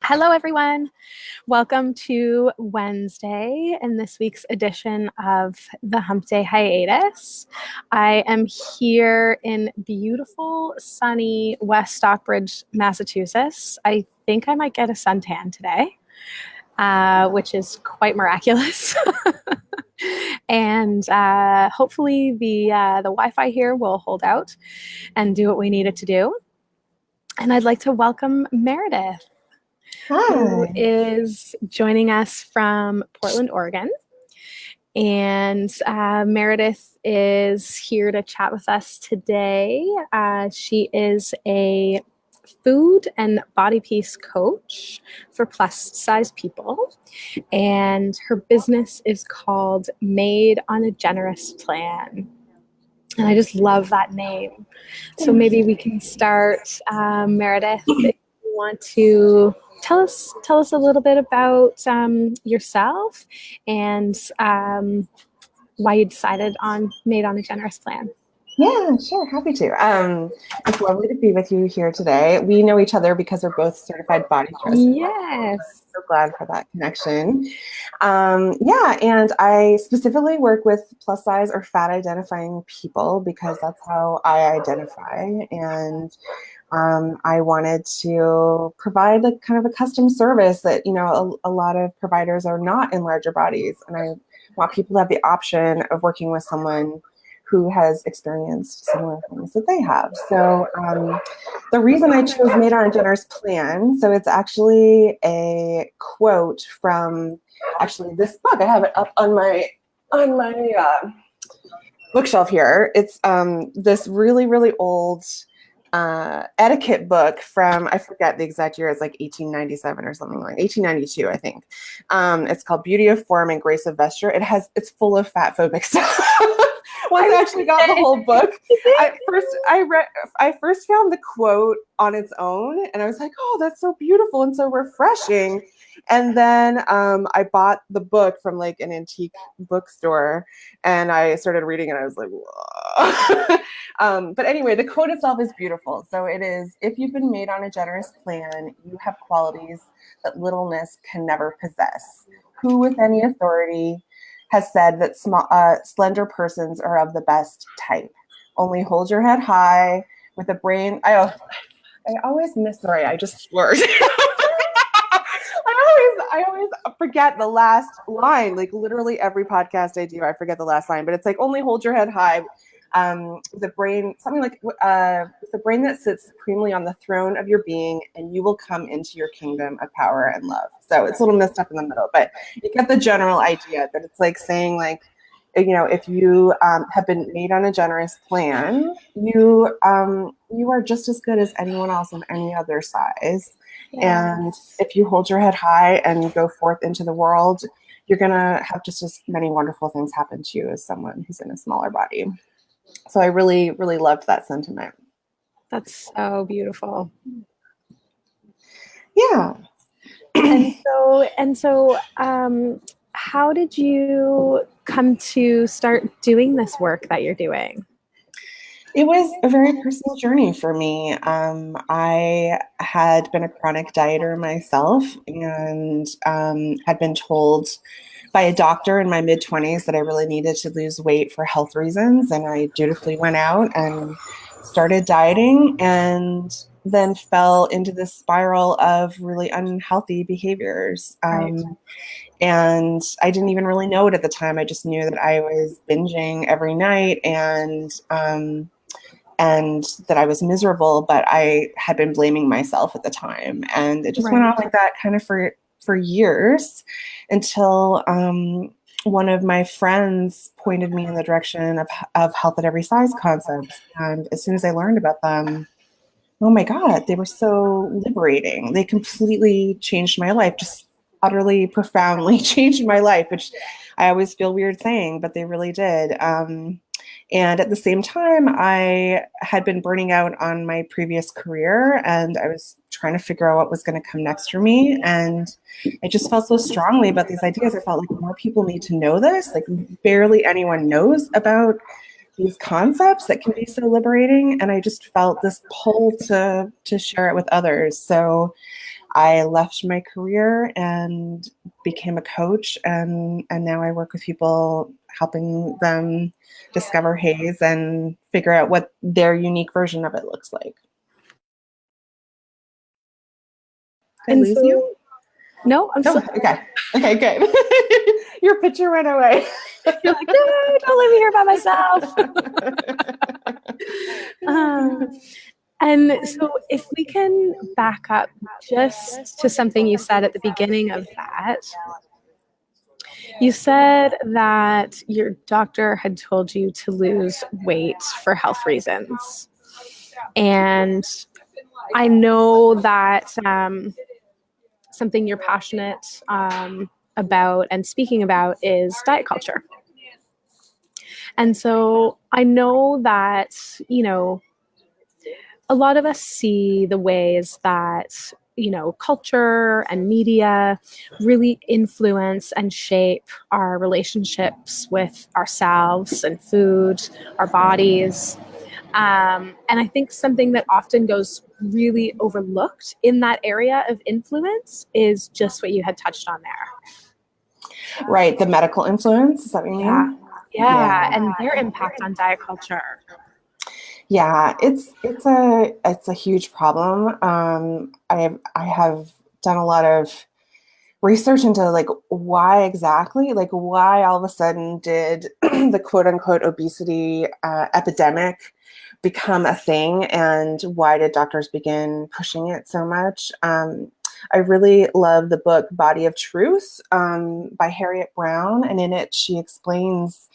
Hello, everyone. Welcome to Wednesday and this week's edition of the Hump Day Hiatus. I am here in beautiful, sunny West Stockbridge, Massachusetts. I think I might get a suntan today, which is quite miraculous. And hopefully the Wi-Fi here will hold out and do what we need it to do. And I'd like to welcome Meredith. Hi. Who is joining us from Portland, Oregon. And Meredith is here to chat with us today. She is a food and body piece coach for plus size people. And her business is called Made on a Generous Plan. And I just love that name. So maybe we can start, Meredith, if you want to tell us a little bit about yourself and why you decided on Made on a Generous Plan. Yeah, sure. Happy to. It's lovely to be with you here today. We know each other because we're both certified body therapists. Yes. I'm so glad for that connection. Yeah, and I specifically work with plus size or fat identifying people because that's how I identify. And I wanted to provide like kind of a custom service that, you know, a lot of providers are not in larger bodies. And I want people to have the option of working with someone who has experienced similar things that they have. So the reason I chose Made on a Generous Plan, so it's actually a quote from actually this book. I have it up on my bookshelf here. It's this really, really old etiquette book from, I forget the exact year, it's like 1897 or something, like 1892, I think. It's called Beauty of Form and Grace of Vesture. It's full of fat phobic stuff. Once I actually got the whole book, I first found the quote on its own, and I was like, oh, that's so beautiful and so refreshing. And then I bought the book from like an antique bookstore, and I started reading it. And I was like, whoa. But anyway, the quote itself is beautiful. So it is, if you've been made on a generous plan, you have qualities that littleness can never possess. Who with any authority has said that slender persons are of the best type? Only hold your head high with a brain. I always miss the right. I just slurred. I always forget the last line. Like literally every podcast I do, I forget the last line. But it's like, only hold your head high. The brain, something like the brain that sits supremely on the throne of your being, and you will come into your kingdom of power and love. So it's a little messed up in the middle, but you get the general idea that it's like saying, like, you know, if you have been made on a generous plan, you are just as good as anyone else of any other size. Yeah. And if you hold your head high and you go forth into the world, you're gonna have just as many wonderful things happen to you as someone who's in a smaller body. So I really, really loved that sentiment. That's so beautiful. Yeah. And so, how did you come to start doing this work that you're doing? It was a very personal journey for me. I had been a chronic dieter myself and had been told by a doctor in my mid-20s that I really needed to lose weight for health reasons. And I dutifully went out and started dieting and then fell into this spiral of really unhealthy behaviors. Right. And I didn't even really know it at the time. I just knew that I was binging every night and that I was miserable, but I had been blaming myself at the time. And it just went on like that kind of for years until one of my friends pointed me in the direction of health at every size concepts. And as soon as I learned about them, oh my God, they were so liberating. They completely changed my life, just utterly, profoundly changed my life, which I always feel weird saying, but they really did. And at the same time, I had been burning out on my previous career, and I was trying to figure out what was going to come next for me. And I just felt so strongly about these ideas. I felt like more people need to know this. Like barely anyone knows about these concepts that can be so liberating. And I just felt this pull to share it with others. So I left my career and became a coach, and now I work with people, helping them discover haze and figure out what their unique version of it looks like. Did I lose you? No, I'm still. Okay. Okay, good. Your picture went away. You're like, no, don't leave me here by myself. And so if we can back up just to something you said at the beginning of that, you said that your doctor had told you to lose weight for health reasons. And I know that something you're passionate about and speaking about is diet culture. And so I know that, a lot of us see the ways that, culture and media really influence and shape our relationships with ourselves and food, our bodies. And I think something that often goes really overlooked in that area of influence is just what you had touched on there. Right, the medical influence, is that what you mean? Yeah, and their impact on diet culture. Yeah, it's a huge problem. I have done a lot of research into like why exactly, like why all of a sudden did the quote unquote obesity epidemic become a thing, and why did doctors begin pushing it so much? I really love the book Body of Truth by Harriet Brown, and in it she explains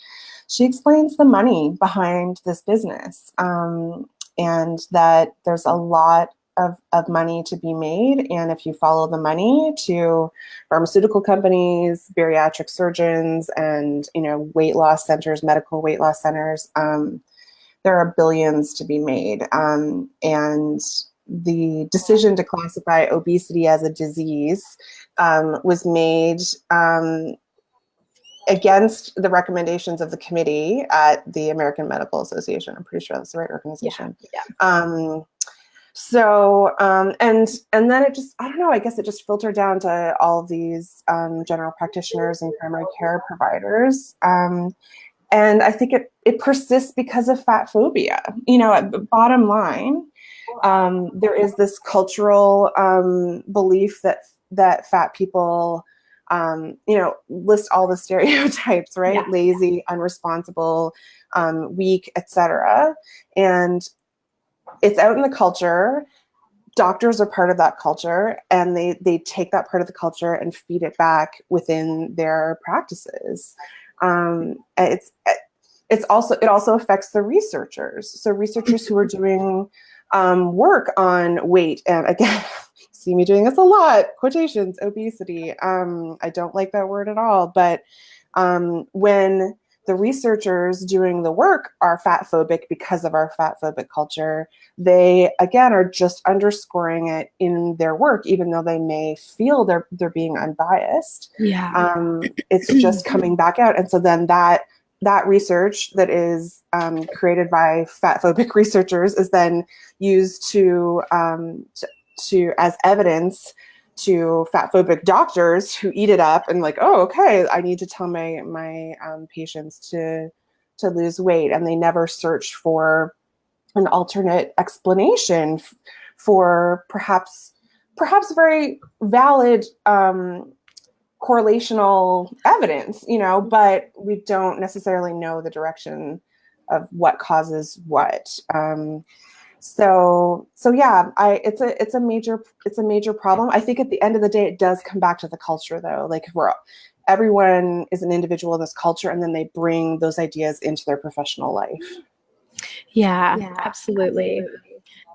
the money behind this business, and that there's a lot of money to be made. And if you follow the money to pharmaceutical companies, bariatric surgeons, and weight loss centers, medical weight loss centers, there are billions to be made. And the decision to classify obesity as a disease was made against the recommendations of the committee at the American Medical Association. I'm pretty sure that's the right organization. Yeah. And then it just, I don't know, I guess it just filtered down to all of these general practitioners and primary care providers. And I think it persists because of fat phobia. Bottom line, there is this cultural belief that fat people, list all the stereotypes, right? Yeah. Lazy, unresponsible, weak, etc. And it's out in the culture. Doctors are part of that culture, and they take that part of the culture and feed it back within their practices. It also affects the researchers. So researchers who are doing work on weight, and again, see me doing this a lot, quotations, obesity. I don't like that word at all, but when the researchers doing the work are fat phobic because of our fat phobic culture, they again are just underscoring it in their work, even though they may feel they're being unbiased. Yeah. It's just coming back out. And so then that research that is created by fat phobic researchers is then used to as evidence to fat phobic doctors who eat it up and like, oh, okay, I need to tell my patients to lose weight, and they never search for an alternate explanation for perhaps very valid correlational evidence, but we don't necessarily know the direction of what causes what. So yeah, it's a major problem. I think at the end of the day, it does come back to the culture, though. Like everyone is an individual in this culture, and then they bring those ideas into their professional life. Yeah, absolutely.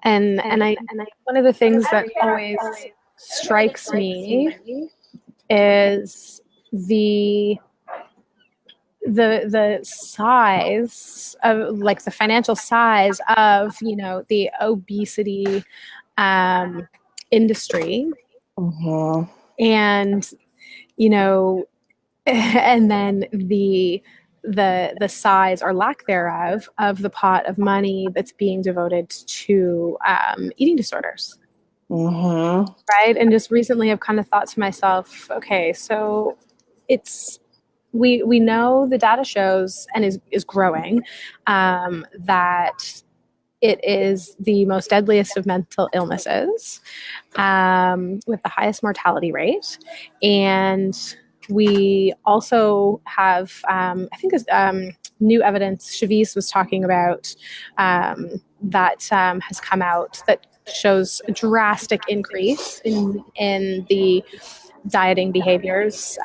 And I one of the things that always strikes me is the size of, like, the financial size of the obesity industry. Mm-hmm. And and then the size or lack thereof of the pot of money that's being devoted to eating disorders. right? And just recently I've kind of thought to myself, okay, so it's we know the data shows and is growing that it is the most deadliest of mental illnesses with the highest mortality rate. And we also have, I think, new evidence Shavis was talking about that has come out that shows a drastic increase in the dieting behaviors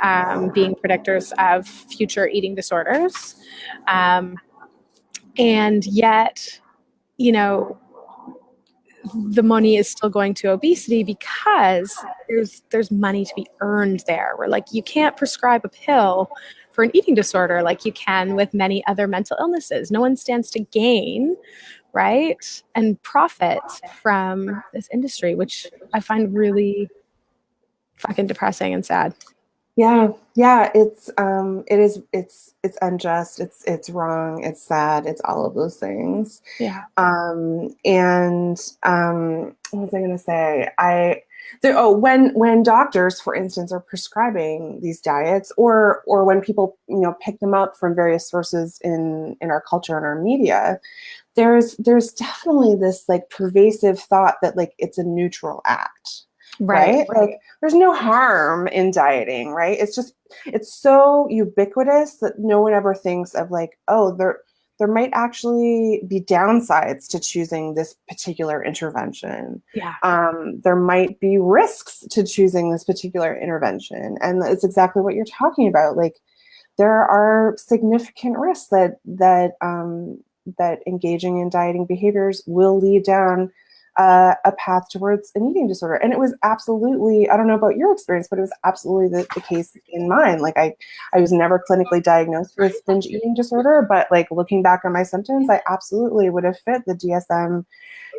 being predictors of future eating disorders. And yet, you know, the money is still going to obesity because there's money to be earned there. Where like you can't prescribe a pill for an eating disorder like you can with many other mental illnesses. No one stands to gain, right, and profit from this industry, which I find really fucking depressing and sad. Yeah, it's unjust, it's wrong, it's sad, it's all of those things. Yeah. And what was I going to say? When doctors, for instance, are prescribing these diets, or when people pick them up from various sources in our culture and our media, there's definitely this like pervasive thought that like it's a neutral act. Right? Like there's no harm in dieting, right? It's so ubiquitous that no one ever thinks of like, oh, there might actually be downsides to choosing this particular intervention. Yeah. There might be risks to choosing this particular intervention. And it's exactly what you're talking about. Like there are significant risks that engaging in dieting behaviors will lead down a path towards an eating disorder. And it was absolutely, I don't know about your experience, but it was absolutely the case in mine. Like I was never clinically diagnosed with binge eating disorder, but like looking back on my symptoms, I absolutely would have fit the DSM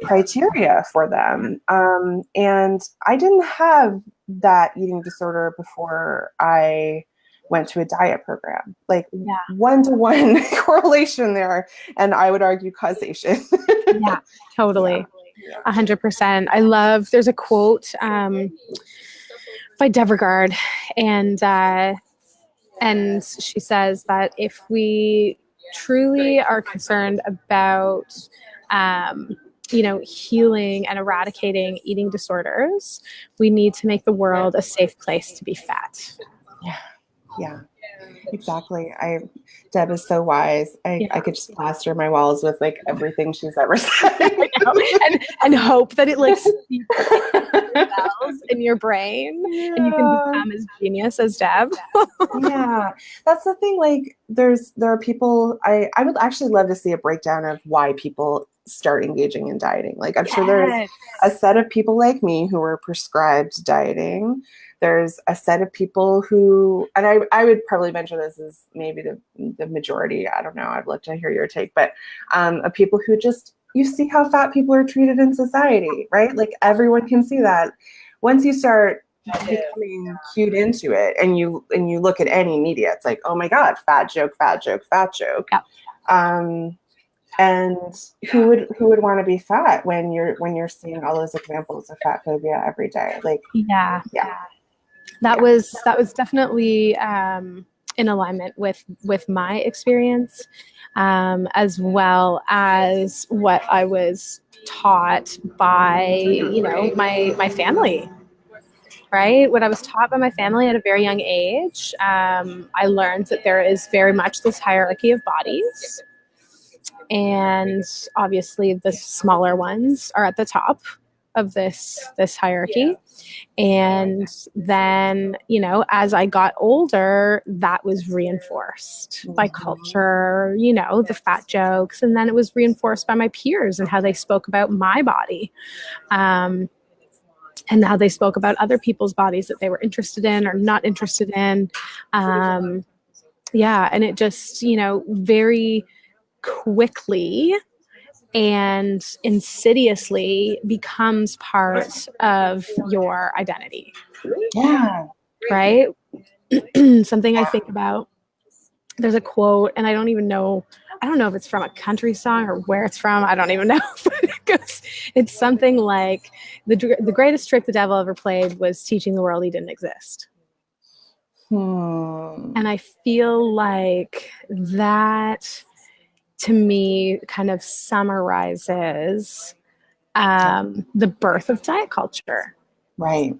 criteria for them. And I didn't have that eating disorder before I went to a diet program. Like 1-to-1 correlation there, and I would argue causation. Yeah, totally. 100%. I love, there's a quote by Devergard, and she says that if we truly are concerned about healing and eradicating eating disorders, we need to make the world a safe place to be fat. Yeah, exactly. Deb is so wise. I could just plaster my walls with like everything she's ever said. and hope that it like cells in your brain and you can become as genius as Deb. Yeah, that's the thing. Like there are people, I would actually love to see a breakdown of why people start engaging in dieting. Like I'm sure there's a set of people like me who were prescribed dieting. There's a set of people who, and I would probably venture this is maybe the majority. I don't know. I'd love to hear your take, but of people who just, you see how fat people are treated in society, right? Like everyone can see that. Once you start becoming cued into it, and you look at any media, it's like, oh my God, fat joke, fat joke, fat joke. Yeah. And who would want to be fat when you're seeing all those examples of fat phobia every day? Like that was definitely in alignment with my experience, as well as what I was taught by my family. Right, what I was taught by my family at a very young age. I learned that there is very much this hierarchy of bodies, and obviously the smaller ones are at the top of this hierarchy. And then, as I got older, that was reinforced by culture, the fat jokes. And then it was reinforced by my peers and how they spoke about my body. And how they spoke about other people's bodies that they were interested in or not interested in. And it just, very quickly and insidiously becomes part of your identity. Yeah. Right? Something I think about, there's a quote, and I don't know if it's from a country song or where it's from. I don't even know. But goes, it's something like the greatest trick the devil ever played was teaching the world he didn't exist. And I feel like that, to me, kind of summarizes the birth of diet culture. Right.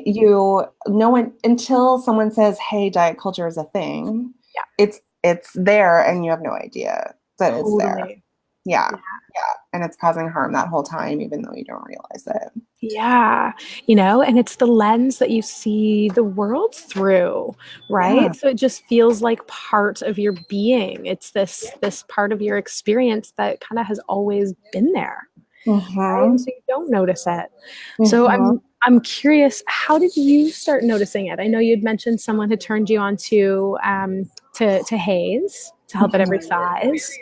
You know, until someone says, "Hey, diet culture is a thing," it's there, and you have no idea that it's there. Yeah. And it's causing harm that whole time, even though you don't realize it. Yeah. You know, and it's the lens that you see the world through, right? Yeah. So it just feels like part of your being. It's this part of your experience that kind of has always been there. Right? So you don't notice it. So I'm curious, how did you start noticing it? I know you'd mentioned someone had turned you on to Haze, to Help at Every Size.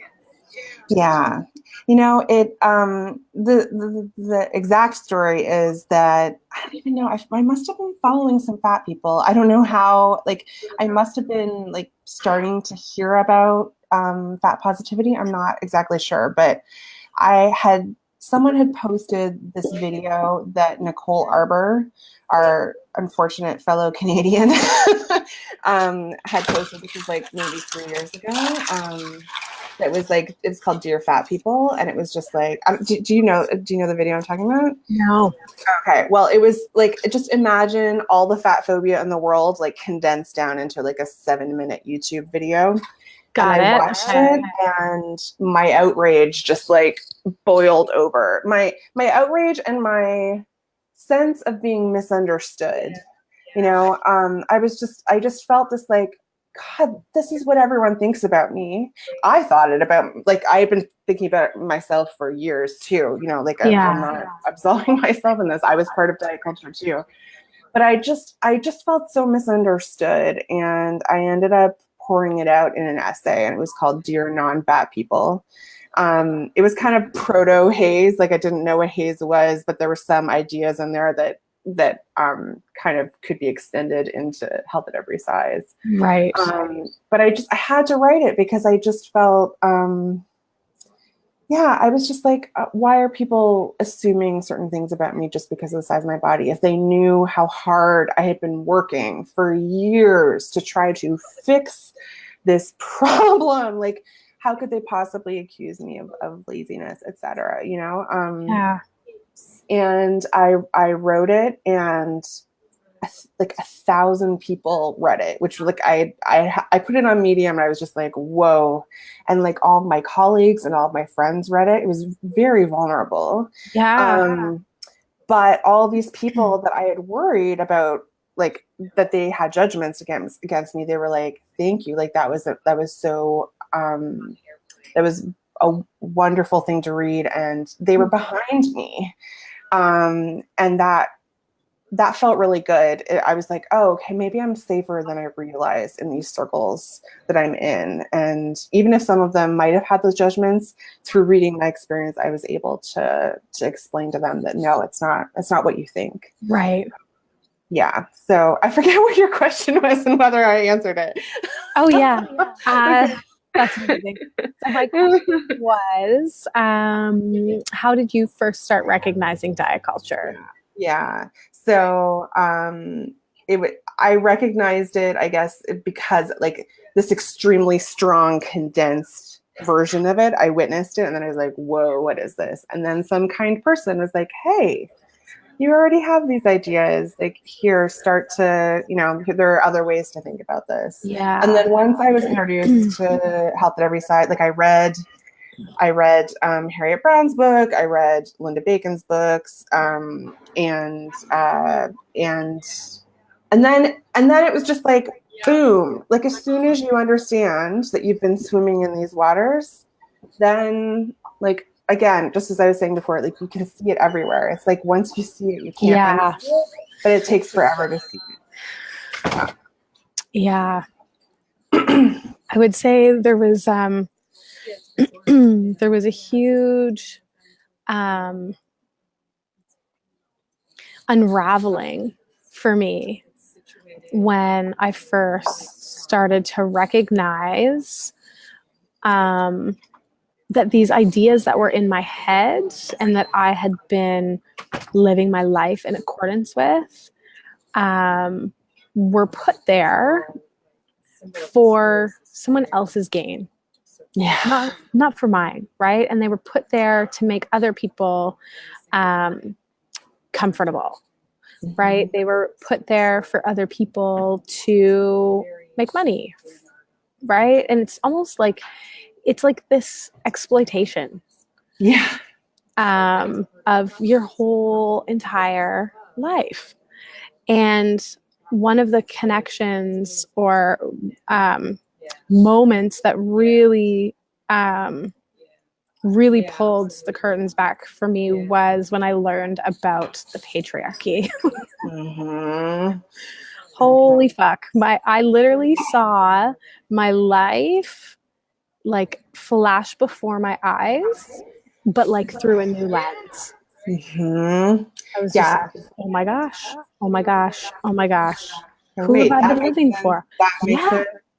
Yeah. You know, the exact story is that I don't even know. I must have been following some fat people. I don't know how. Like, I must have been like starting to hear about fat positivity. I'm not exactly sure, but someone had posted this video that Nicole Arbor, our unfortunate fellow Canadian, had posted. This was like maybe 3 years ago. That was like, it's called Dear Fat People, and it was just like, do you know the video I'm talking about? No. Okay, well, it was like, just imagine all the fat phobia in the world like condensed down into like a 7-minute YouTube video. Got and it. I watched it, and my outrage just like boiled over. My outrage and my sense of being misunderstood. You know, I just felt this like, God, this is what everyone thinks about me. I thought it about, like, I've been thinking about it myself for years too. You know, like I'm not absolving myself in this. I was part of diet culture too. But I just felt so misunderstood, and I ended up pouring it out in an essay, and it was called Dear Non-Fat People. It was kind of proto Haze. Like, I didn't know what Haze was, but there were some ideas in there that kind of could be extended into Help at Every Size. Right. But I had to write it because I just felt, I was just like, why are people assuming certain things about me just because of the size of my body? If they knew how hard I had been working for years to try to fix this problem, like, how could they possibly accuse me of laziness, etc.? You know? And I wrote it, and like 1,000 people read it, which like I put it on Medium, and I was just like, whoa. And like all my colleagues and all of my friends read it. It was very vulnerable. But all these people that I had worried about, like, that they had judgments against me, they were like, thank you. Like, that was so that was a wonderful thing to read, and they were behind me. And that felt really good. I was like, oh, okay, maybe I'm safer than I realized in these circles that I'm in. And even if some of them might have had those judgments, through reading my experience, I was able to explain to them that no, it's not what you think. Right. Yeah. So I forget what your question was and whether I answered it. Oh yeah. That's amazing. So my question was, how did you first start recognizing diet culture? Yeah. So I recognized it, I guess, because like this extremely strong condensed version of it, I witnessed it, and then I was like, whoa, what is this? And then some kind person was like, hey, you already have these ideas. Like, here, start to, you know, there are other ways to think about this. Yeah. And then once I was introduced to Help at Every Size, like I read Harriet Brown's book, I read Linda Bacon's books, and then it was just like, boom, like as soon as you understand that you've been swimming in these waters, then, like, again, just as I was saying before, like, you can see it everywhere. It's like, once you see it, you can't unsee it, but it takes forever to see it. Yeah. I would say there was there was a huge unraveling for me when I first started to recognize that these ideas that were in my head and that I had been living my life in accordance with were put there for someone else's gain. Yeah. Not for mine, right? And they were put there to make other people comfortable, right? They were put there for other people to make money, right? And it's almost like it's like this exploitation of your whole entire life. And one of the connections or moments that really pulled the curtains back for me was when I learned about the patriarchy. Holy fuck. I literally saw my life like flash before my eyes, but like through a new lens. I was just like, oh my gosh, oh my gosh, oh my gosh. Who have I been living for?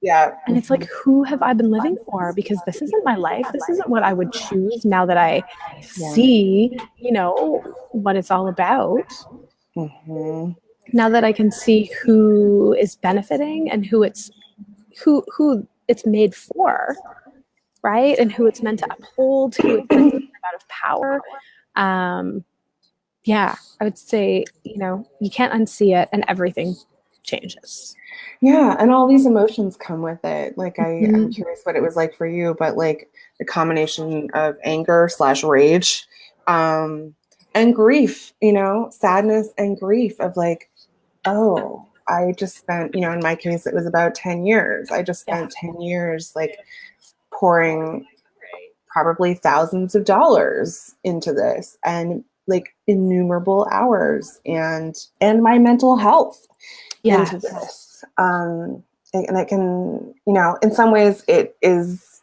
Yeah. And it's like, who have I been living for? Because this isn't my life. This isn't what I would choose now that I see, you know, what it's all about. Now that I can see who is benefiting and who it's made for, right? And who it's meant to uphold, who it's meant to give out of power. Yeah, I would say, you know, you can't unsee it and everything changes. Yeah, and all these emotions come with it. Like I'm curious what it was like for you, but like the combination of anger / rage, and grief, you know, sadness and grief of like, oh, I just spent, you know, in my case, it was about 10 years. I just spent 10 years like pouring probably thousands of dollars into this and like innumerable hours and my mental health into this. And it can, you know, in some ways it is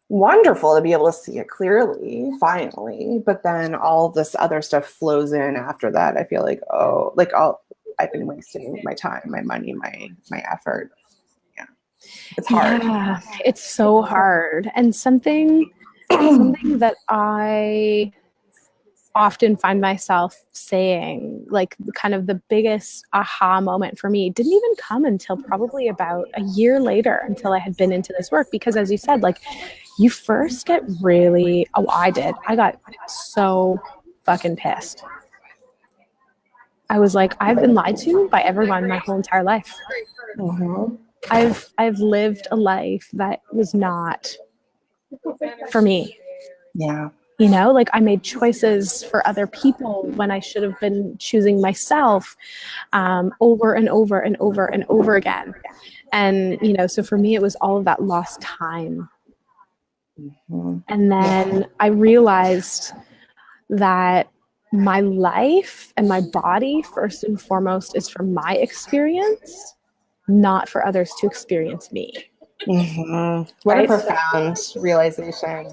wonderful to be able to see it clearly, finally, but then all this other stuff flows in after that. I feel like, oh, like I've been wasting my time, my money, my effort. Yeah. It's hard. Yeah, it's so hard. And something that I often find myself saying, like kind of the biggest aha moment for me didn't even come until probably about a year later, until I had been into this work. Because as you said, like you first get really, I got so fucking pissed. I was like, I've been lied to by everyone my whole entire life. I've lived a life that was not for me. Yeah. You know, like I made choices for other people when I should have been choosing myself over and over and over and over again. And, you know, so for me, it was all of that lost time. And then I realized that my life and my body, first and foremost, is for my experience, not for others to experience me. What a profound realization.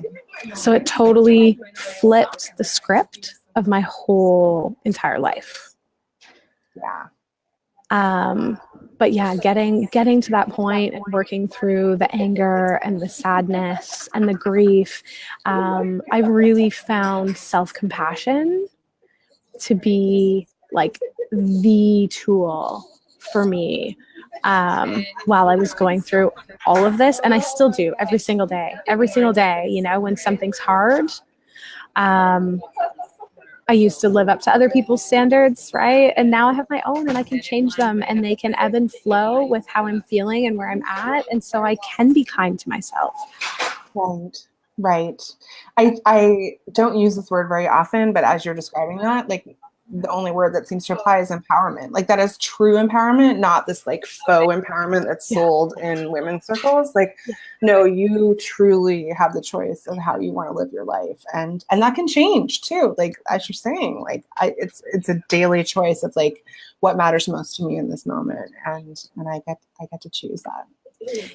So it totally flipped the script of my whole entire life. But yeah, getting to that point and working through the anger and the sadness and the grief, I really found self-compassion to be like the tool for me while I was going through all of this. And I still do every single day, you know, when something's hard. I used to live up to other people's standards, right? And now I have my own and I can change them and they can ebb and flow with how I'm feeling and where I'm at. And so I can be kind to myself. Right. I don't use this word very often, but as you're describing that, like the only word that seems to apply is empowerment. Like that is true empowerment, not this like faux empowerment that's sold in women's circles. Like, no, you truly have the choice of how you want to live your life. And that can change too. Like, as you're saying, like it's a daily choice of like what matters most to me in this moment. And I get to choose that.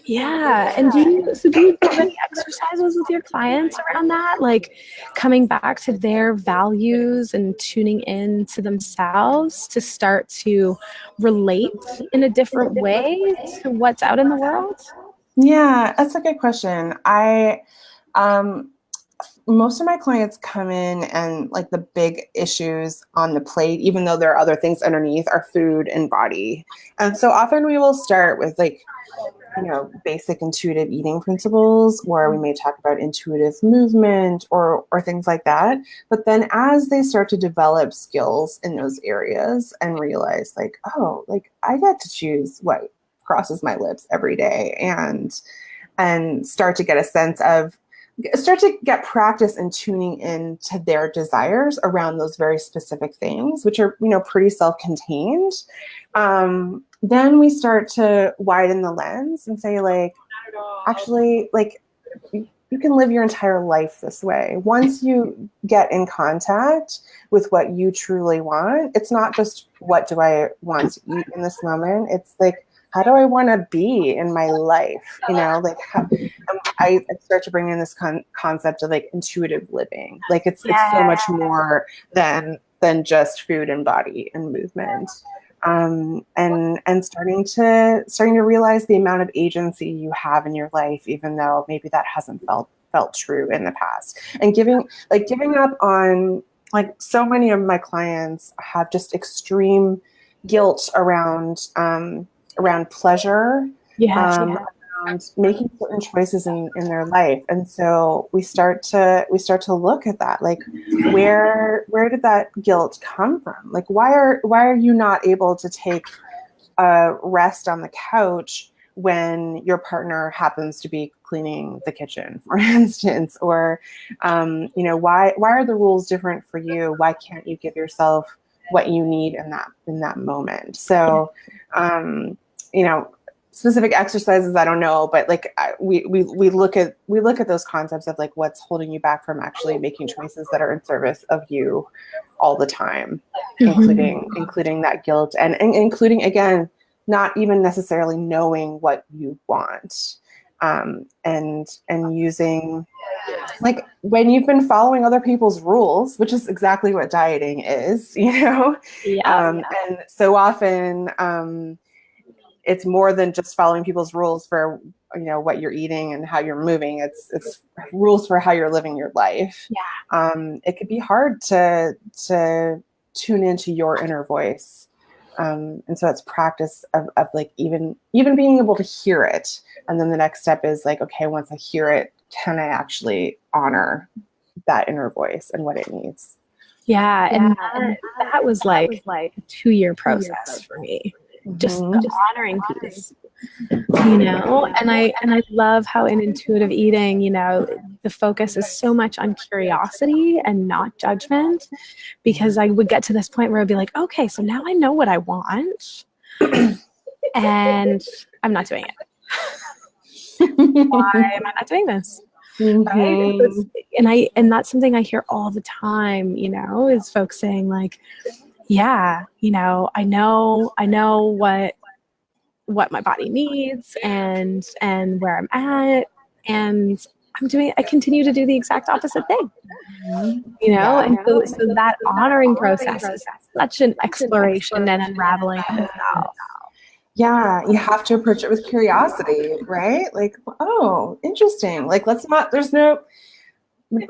Yeah. And do you do any exercises with your clients around that? Like coming back to their values and tuning in to themselves to start to relate in a different way to what's out in the world? Yeah, that's a good question. Um, Most of my clients come in and like the big issues on the plate, even though there are other things underneath, are food and body. And so often we will start with like, basic intuitive eating principles, where we may talk about intuitive movement or things like that. But then as they start to develop skills in those areas and realize like, oh, like I get to choose what crosses my lips every day, and start to get a sense of start to get practice in tuning in to their desires around those very specific things, which are, pretty self-contained. Then we start to widen the lens and say, like, actually, like, you can live your entire life this way. Once you get in contact with what you truly want, it's not just what do I want to eat in this moment. It's like, how do I want to be in my life? Like I start to bring in this concept of like intuitive living. Like it's so much more than just food and body and movement. And starting to realize the amount of agency you have in your life, even though maybe that hasn't felt true in the past. And giving up on, like, so many of my clients have just extreme guilt around pleasure, around making certain choices in their life. And so we start to look at that, like, where did that guilt come from? Like, why are you not able to take a rest on the couch when your partner happens to be cleaning the kitchen, for instance? Or why are the rules different for you? Why can't you give yourself what you need in that moment? So specific exercises, I don't know, but like we look at those concepts of like what's holding you back from actually making choices that are in service of you all the time, including that guilt, and including, again, not even necessarily knowing what you want, and using, like, when you've been following other people's rules, which is exactly what dieting is, and so often it's more than just following people's rules for what you're eating and how you're moving. It's rules for how you're living your life. It could be hard to tune into your inner voice, and so it's practice of like even being able to hear it. And then the next step is like, okay, once I hear it, can I actually honor that inner voice and what it needs? And that was like a 2-year process for me. Just the honoring piece, and I love how in intuitive eating, the focus is so much on curiosity and not judgment, because I would get to this point where I'd be like, okay, so now I know what I want and I'm not doing it. Why am I not doing this? Right? And that's something I hear all the time, is folks saying like, I know what my body needs and where I'm at, and I continue to do the exact opposite thing. And so that honoring process is such an exploration and unraveling of itself. Yeah, you have to approach it with curiosity, right? Like, oh, interesting. Like, there's no,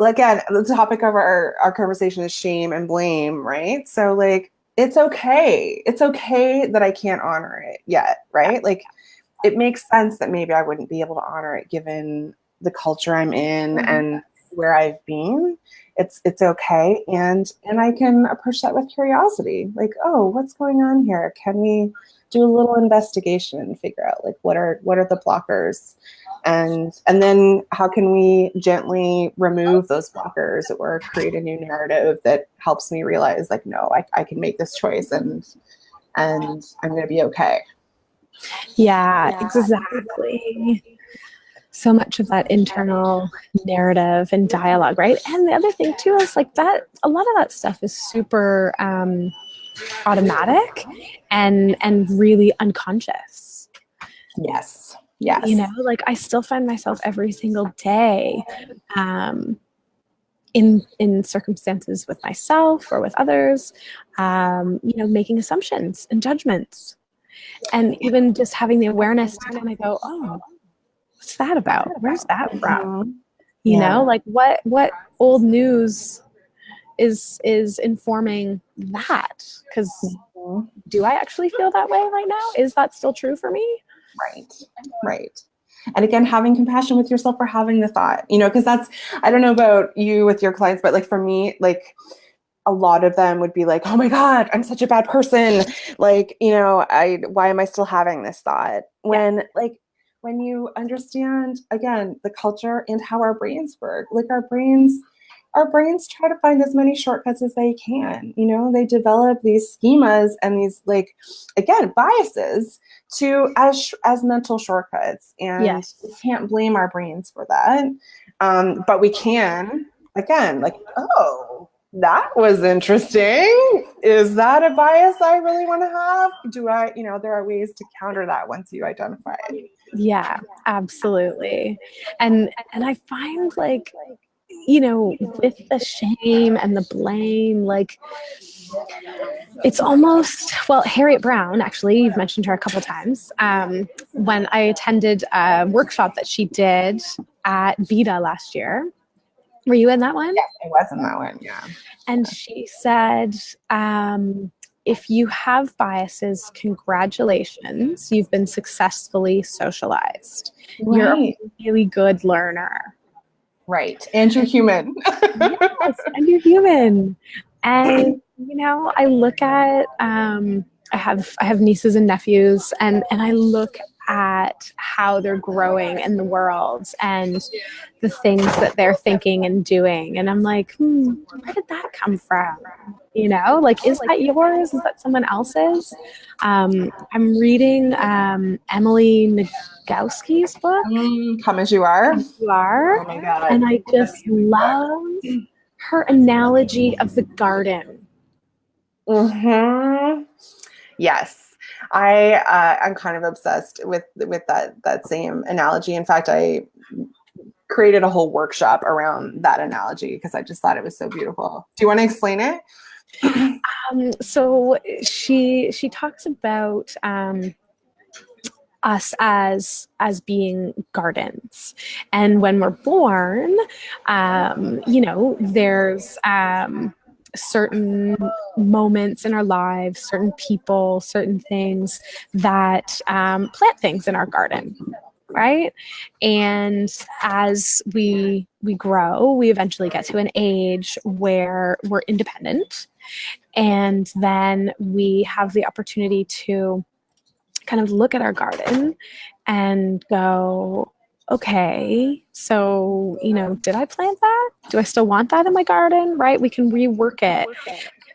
again, the topic of our conversation is shame and blame, right? So like, it's okay that I can't honor it yet, right? Like, it makes sense that maybe I wouldn't be able to honor it given the culture I'm in and where I've been. It's okay, and I can approach that with curiosity, like, oh, what's going on here? Can we do a little investigation and figure out like what are the blockers, and then how can we gently remove those blockers or create a new narrative that helps me realize like, no, I can make this choice, and I'm going to be okay. Yeah, exactly. So much of that internal narrative and dialogue, right? And the other thing too is like that a lot of that stuff is super automatic and really unconscious. Yes. Like I still find myself every single day in circumstances with myself or with others, making assumptions and judgments, and even just having the awareness to kind of go, oh, what's that about? Where's that from? Mhm. You Yeah. know, like what old news is informing that? Because Mhm. do I actually feel that way right now? Is that still true for me? Right. Right. And again, having compassion with yourself for having the thought, you know, because that's, I don't know about you with your clients, but like for me, like a lot of them would be like, oh my God, I'm such a bad person. Like, you know, why am I still having this thought? Yeah. When you understand, again, the culture and how our brains work, like our brains try to find as many shortcuts as they can. You know, they develop these schemas and these, like, again, biases to as mental shortcuts, and Yes. we can't blame our brains for that. But we can, again, like, oh, that was interesting. Is that a bias I really want to have? There are ways to counter that once you identify it. Yeah, absolutely. And I find, like, you know, with the shame and the blame, like, it's almost, well, Harriet Brown, actually, you've mentioned her a couple times. When I attended a workshop that she did at Beta last year, were you in that one? Yes, I was in that one. Yeah. And she said, if you have biases, congratulations, you've been successfully socialized. You're a Right. really good learner. Right. And you're human. Yes, and you're human. And you know, I look at I have nieces and nephews, and I look at how they're growing in the world and the things that they're thinking and doing, and I'm like, where did that come from? You know, like, is that yours? Is that someone else's? I'm reading Emily Nagowski's book, Come as you are. You Are, Oh my God. and I just love her analogy of the garden. Mm-hmm. Yes. I'm kind of obsessed with that same analogy. In fact, I created a whole workshop around that analogy because I just thought it was so beautiful. Do you want to explain it? So she talks about us as being gardens, and when we're born, you know, there's certain moments in our lives, certain people, certain things that plant things in our garden, right? And as we grow, we eventually get to an age where we're independent, and then we have the opportunity to kind of look at our garden and go, okay, so, you know, did I plant that? Do I still want that in my garden? Right? We can rework it.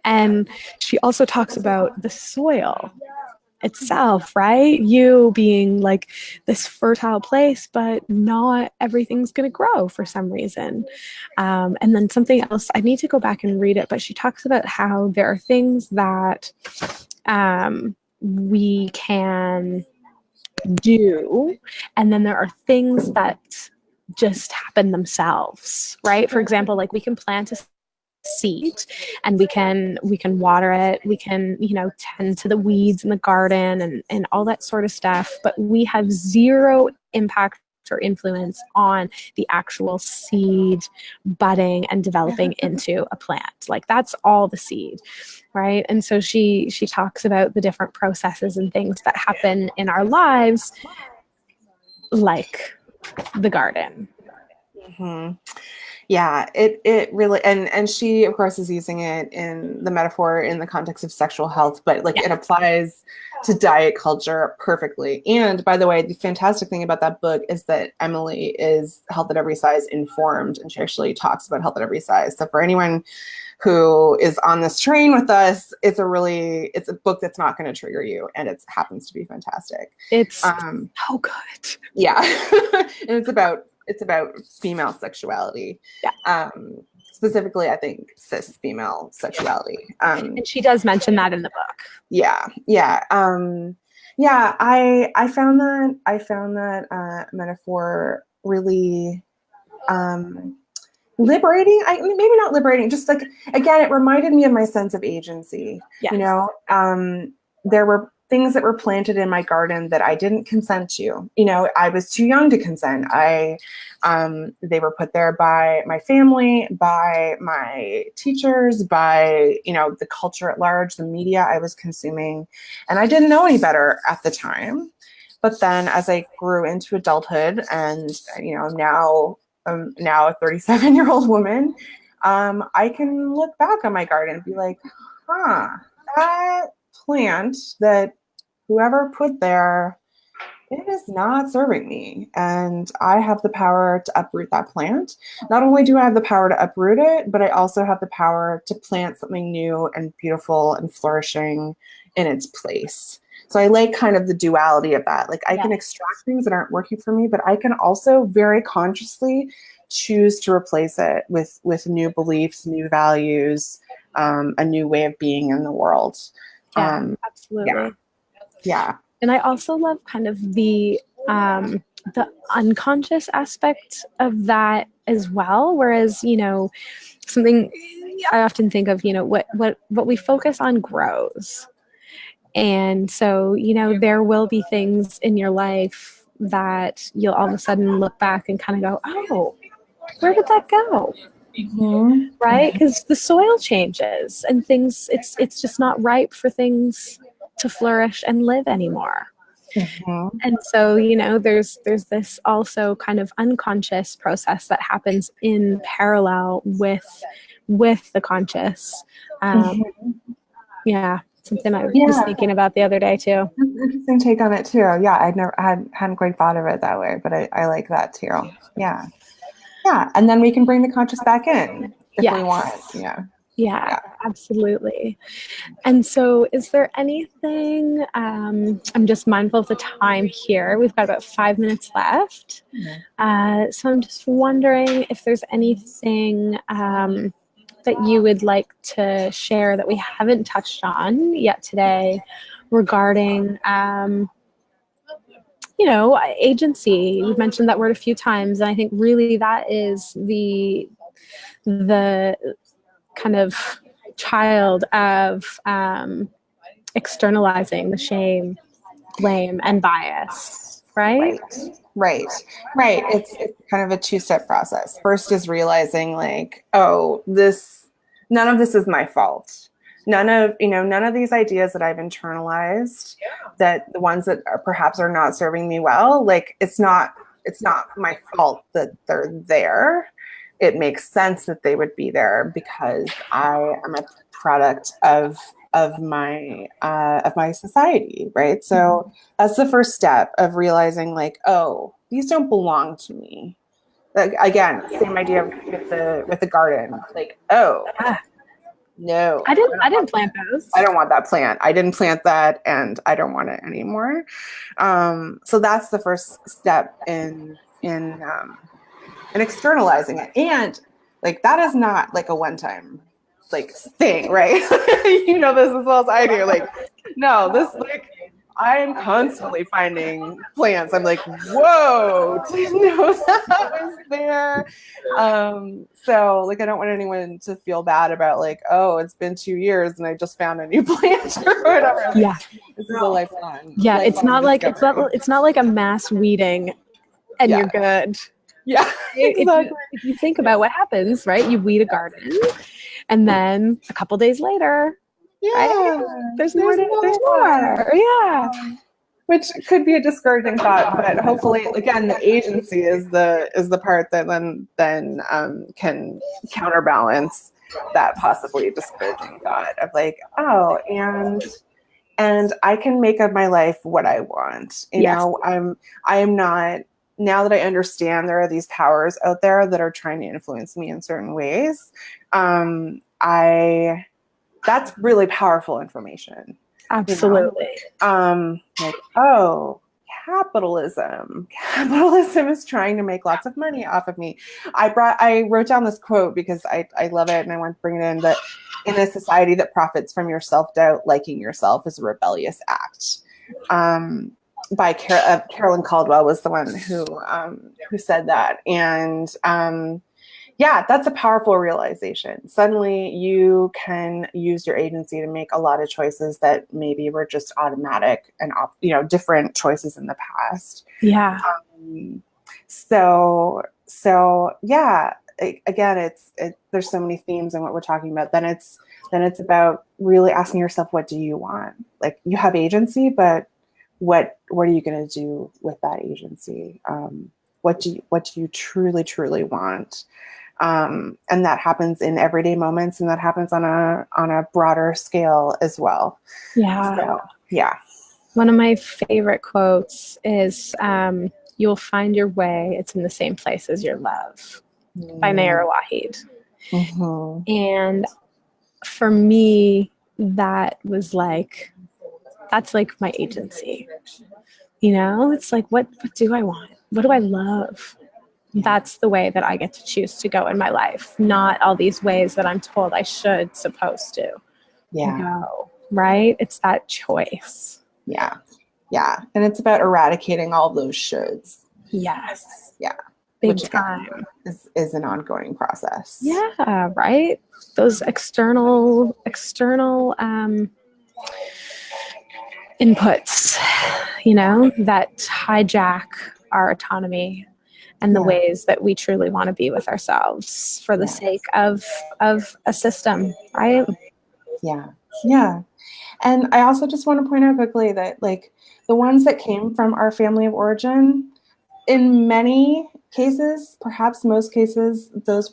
And she also talks about the soil itself, right? You being like this fertile place, but not everything's going to grow for some reason. And then something else, I need to go back and read it, but she talks about how there are things that we can do, and then there are things that just happen themselves, right? For example, like, we can plant a seed and we can water it, we can, you know, tend to the weeds in the garden and all that sort of stuff, but we have zero impact or influence on the actual seed budding and developing into a plant. Like, that's all the seed, right? And so she talks about the different processes and things that happen in our lives, like the garden. Mm-hmm. Yeah, it really, and she of course is using it in the metaphor in the context of sexual health, but like, Yeah. it applies to diet culture perfectly. And by the way, the fantastic thing about that book is that Emily is Health at Every Size informed, and she actually talks about health at every size. So for anyone who is on this train with us, it's a book that's not going to trigger you, and it happens to be fantastic. It's so good. Yeah. And it's about female sexuality. Yeah. Specifically, I think cis female sexuality. And she does mention that in the book. Yeah. I found that metaphor really liberating. Maybe not liberating, just like, again, it reminded me of my sense of agency. Yes. You know, things that were planted in my garden that I didn't consent to. I was too young to consent. They were put there by my family, by my teachers, by, the culture at large, the media I was consuming. And I didn't know any better at the time. But then as I grew into adulthood and, I'm now a 37-year-old woman, I can look back on my garden and be like, that plant that whoever put there, it is not serving me. And I have the power to uproot that plant. Not only do I have the power to uproot it, but I also have the power to plant something new and beautiful and flourishing in its place. So I like kind of the duality of that. Like I can extract things that aren't working for me, but I can also very consciously choose to replace it with new beliefs, new values, a new way of being in the world. Absolutely. Yeah. And I also love kind of the unconscious aspect of that as well. Whereas, something I often think of, what we focus on grows. And so, there will be things in your life that you'll all of a sudden look back and kind of go, oh, where did that go? Mm-hmm. Right? Because the soil changes and things, it's just not ripe for things to flourish and live anymore. Mm-hmm. And so, there's this also kind of unconscious process that happens in parallel with the conscious. Yeah, something I was thinking about the other day too. That's an interesting take on it too. Yeah, hadn't quite thought of it that way, but I like that too. Yeah. Yeah, and then we can bring the conscious back in if we want. Yeah, absolutely. And so is there anything, I'm just mindful of the time here. We've got about 5 minutes left. So I'm just wondering if there's anything that you would like to share that we haven't touched on yet today regarding agency. You've mentioned that word a few times, and I think really that is the kind of child of externalizing the shame, blame, and bias, right? Right. It's kind of a two-step process. First is realizing like, oh, none of this is my fault. None of these ideas that I've internalized, that the ones that perhaps are not serving me well, like it's not my fault that they're there. It makes sense that they would be there because I am a product of my society, right? So that's the first step of realizing like, oh, these don't belong to me. Like, again, same idea with the garden. Like, oh, no, I didn't plant those. I don't want that plant. I didn't plant that, and I don't want it anymore. So that's the first step in externalizing it, and like that is not like a one-time like thing, right? You know this as well as I do. Like, no, this like I am constantly finding plants. I'm like, whoa, didn't know that was there. So like I don't want anyone to feel bad about like, oh, it's been 2 years and I just found a new plant or whatever. Yeah, this is a lifelong. Yeah, it's not like a mass weeding, and you're good. Yeah, exactly. If you think about what happens, right? You weed a garden, and then a couple days later, right? There's more. Yeah. Which could be a discouraging thought, but hopefully, again, the agency is the part that then can counterbalance that possibly discouraging thought of like, oh, and I can make of my life what I want. You know, I am not. Now that I understand there are these powers out there that are trying to influence me in certain ways, that's really powerful information. Absolutely. Like, oh, capitalism is trying to make lots of money off of me. I wrote down this quote because I love it and I want to bring it in, that in a society that profits from your self-doubt, liking yourself is a rebellious act. By Carolyn Caldwell was the one who said that. And Yeah, that's a powerful realization. Suddenly you can use your agency to make a lot of choices that maybe were just automatic and, different choices in the past. Yeah. So yeah, again, there's so many themes in what we're talking about. Then it's about really asking yourself, what do you want? Like, you have agency, but what are you going to do with that agency? What do you truly want? And that happens in everyday moments, and that happens on a broader scale as well. Yeah. So, yeah. One of my favorite quotes is, "You'll find your way. It's in the same place as your love," by Nair Wahid. Mm-hmm. And for me, that's like my agency. It's like, what do I want? What do I love? That's the way that I get to choose to go in my life, not all these ways that I'm told I should, supposed to go, right? It's that choice. Yeah. Yeah. And it's about eradicating all those shoulds. Yes. Yeah. Big Which, time. again, is an ongoing process. Yeah, right? Those external inputs, that hijack our autonomy and the ways that we truly want to be with ourselves for the sake of a system, right? Yeah. Yeah. And I also just want to point out quickly that, like, the ones that came from our family of origin, in many cases, perhaps most cases, those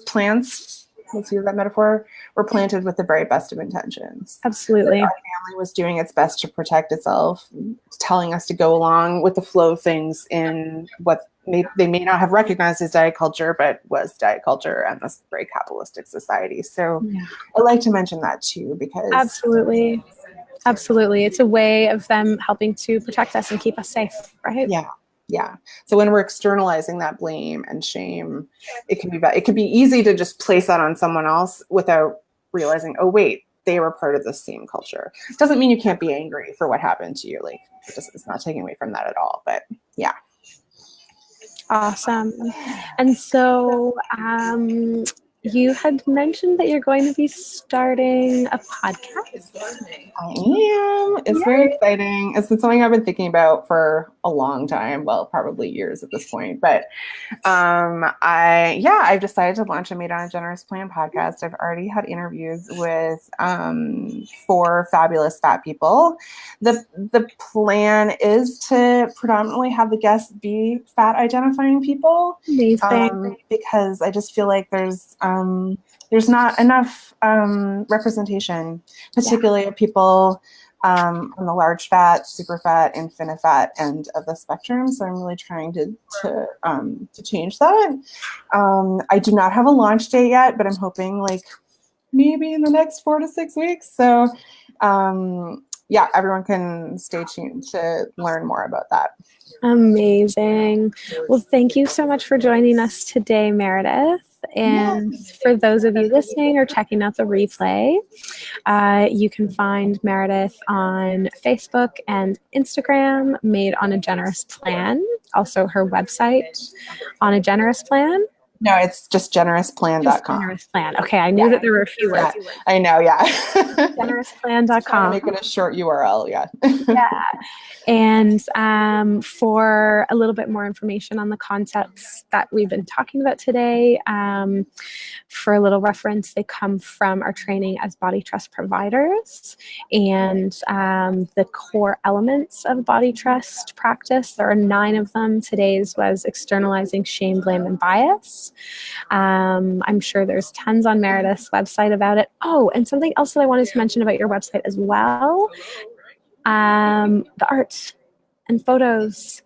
plants, let's use that metaphor, were planted with the very best of intentions. Absolutely. Our family was doing its best to protect itself, telling us to go along with the flow of things in what they may not have recognized as diet culture, but was diet culture and this very capitalistic society. So I like to mention that too, because absolutely, it's a way of them helping to protect us and keep us safe, right? Yeah. So when we're externalizing that blame and shame, it can be easy to just place that on someone else without realizing, oh wait, they were part of the same culture. It doesn't mean you can't be angry for what happened to you. Like, it's not taking away from that at all. But yeah. Awesome. And so you had mentioned that you're going to be starting a podcast. I am. It's very exciting. It's been something I've been thinking about for a long time. Well, probably years at this point. But I've decided to launch a Made on a Generous Plan podcast. I've already had interviews with 4 fabulous fat people. The plan is to predominantly have the guests be fat identifying people. Amazing. Because I just feel like there's not enough representation, particularly of people on the large fat, super fat, infinite fat end of the spectrum. So I'm really trying to change that. I do not have a launch date yet, but I'm hoping like maybe in the next 4 to 6 weeks. So everyone can stay tuned to learn more about that. Amazing. Well, thank you so much for joining us today, Meredith. And for those of you listening or checking out the replay, you can find Meredith on Facebook and Instagram, Made on a Generous Plan. Also her website, On a Generous Plan. No, it's just generousplan.com. Generous Plan. Okay, I knew that there were a few words. Yeah, I know, yeah. Generousplan.com. Make it a short URL, yeah. And for a little bit more information on the concepts that we've been talking about today, for a little reference, they come from our training as body trust providers. And the core elements of body trust practice, there are 9 of them. Today's was externalizing shame, blame, and bias. I'm sure there's tons on Meredith's website about it. Oh, and something else that I wanted to mention about your website as well. The art and photos.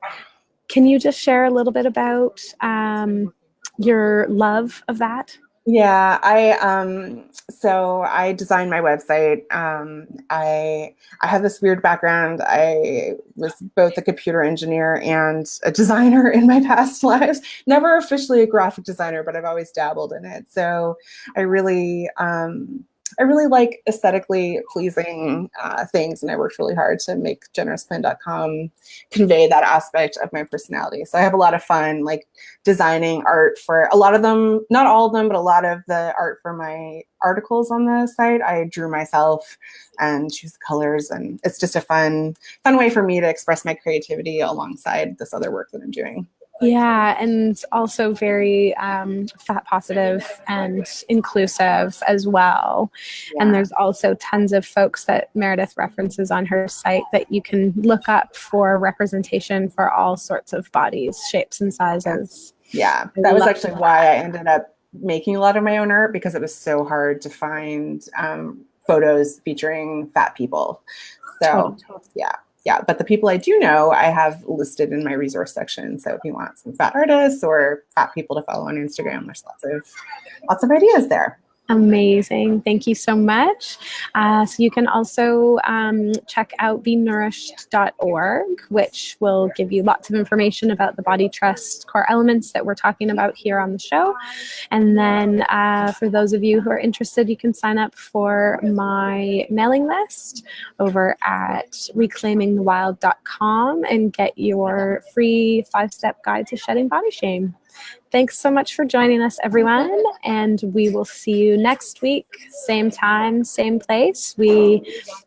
Can you just share a little bit about your love of that? Yeah, I designed my website. I have this weird background. I was both a computer engineer and a designer in my past lives. Never officially a graphic designer, but I've always dabbled in it. So I really I really like aesthetically pleasing things, and I worked really hard to make generousplan.com convey that aspect of my personality. So I have a lot of fun like designing art for a lot of them, not all of them, but a lot of the art for my articles on the site I drew myself and choose the colors, and it's just a fun way for me to express my creativity alongside this other work that I'm doing. Yeah, and also very fat positive and inclusive as well. Yeah. And there's also tons of folks that Meredith references on her site that you can look up for representation for all sorts of bodies, shapes, and sizes. Yeah, that was actually why I ended up making a lot of my own art, because it was so hard to find photos featuring fat people. So yeah, but the people I do know, I have listed in my resource section. So if you want some fat artists or fat people to follow on Instagram, there's lots of ideas there. Amazing. Thank you so much. So you can also check out benourished.org, which will give you lots of information about the Body Trust core elements that we're talking about here on the show. And then for those of you who are interested, you can sign up for my mailing list over at reclaimingthewild.com and get your free 5-step guide to shedding body shame. Thanks so much for joining us, everyone, and we will see you next week, same time, same place. Who do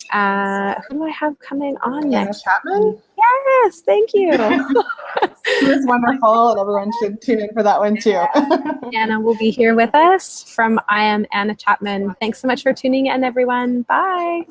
I have coming on next? Anna Chapman? Yes, thank you. It was wonderful, and everyone should tune in for that one too. Anna will be here with us from I Am Anna Chapman. Thanks so much for tuning in, everyone. Bye.